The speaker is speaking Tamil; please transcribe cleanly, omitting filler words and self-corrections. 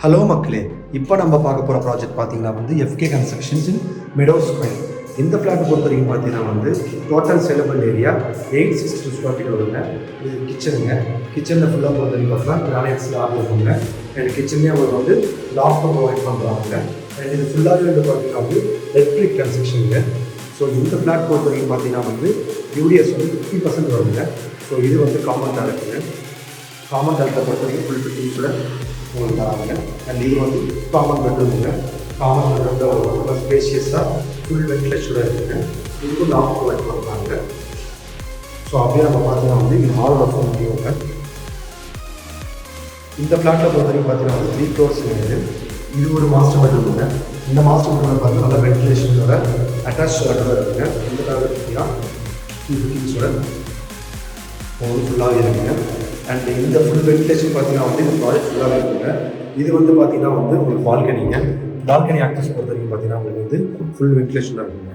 ஹலோ மக்களே, இப்போ நம்ம பார்க்க போகிற ப்ராஜெக்ட் பார்த்தீங்கன்னா வந்து FK constructions in meadow square. இந்த ஃப்ளாட்டை பொறுத்த வரைக்கும் பார்த்தீங்கன்னா வந்து total saleable area 862 square feet வருங்க. இது கிச்சனுங்க. கிச்சனில் ஃபுல்லாக பொறுத்த வரைக்கும் பார்த்தீங்கன்னா கிரானைட் ஸ்லாப் இருக்குங்க. அண்ட் கிச்சன்லேயே அவங்க வந்து லாஃப்ட்டும் ப்ரொவைட் பண்ணுறாங்க. அண்ட் இது ஃபுல்லாகவே வந்து பார்த்தீங்கன்னா வந்து ரெட் பிரிக் கன்ஸ்ட்ரக்ஷனுங்க. ஸோ இந்த ஃப்ளாட் பொறுத்த வரைக்கும் பார்த்தீங்கன்னா வந்து யூடிஎஸ் வந்து 50% வருங்க. ஸோ இது வந்து காமன் டாலருங்க. காமன் டாலரை பொறுத்த வரைக்கும் ஃபுல் ஃபிட்டிங்ஸோட உங்களுக்கு தராங்க. அண்ட் இது வந்து காமன் பெட்ரூமுங்க. காமன் பெட்ரூமில் ரொம்ப ஸ்பேஷியஸாக ஃபுல் வென்டிலேஷனோட இருக்குங்க. இதுக்கும் லாஃப்ட் ப்ரொவைட் பண்ணுறாங்க. ஸோ அப்படியே நம்ம பார்த்தீங்கன்னா வந்து இது ஹாலோட ஃபோன் முடியுங்க. இந்த ஃப்ளாட்டில் பொறுத்த வரைக்கும் பார்த்தீங்கன்னா வந்து 3 floors இருக்குது. இது ஒரு மாஸ்டர் பெட்ரூமுங்க. இந்த மாஸ்டர் பெட்ரூமில் பார்த்தீங்கன்னா நல்லா வென்டிலேஷனோட அட்டாச் டாய்லெட்டோட இருக்குங்க. இந்த டாய்லெட் பார்த்தீங்கன்னா ஃபுல் ஃபிட்டிங்ஸோட உங்களுக்கு ஃபுல்லாகவே இருக்குங்க. அண்ட் இந்த ஃபுல் வென்டிலேஷன் பார்த்தீங்கன்னா வந்து இந்த ப்ராஜெக்ட் ஃபுல்லாகவே இருக்குங்க. இது வந்து பார்த்தீங்கன்னா வந்து உங்களுக்கு பால்கனிங்க. பால்கனி ஆக்சஸ் பொறுத்த வரைக்கும் பார்த்தீங்கன்னா உங்களுக்கு வந்து ஃபுல் வென்டிலேஷனாக இருக்குங்க.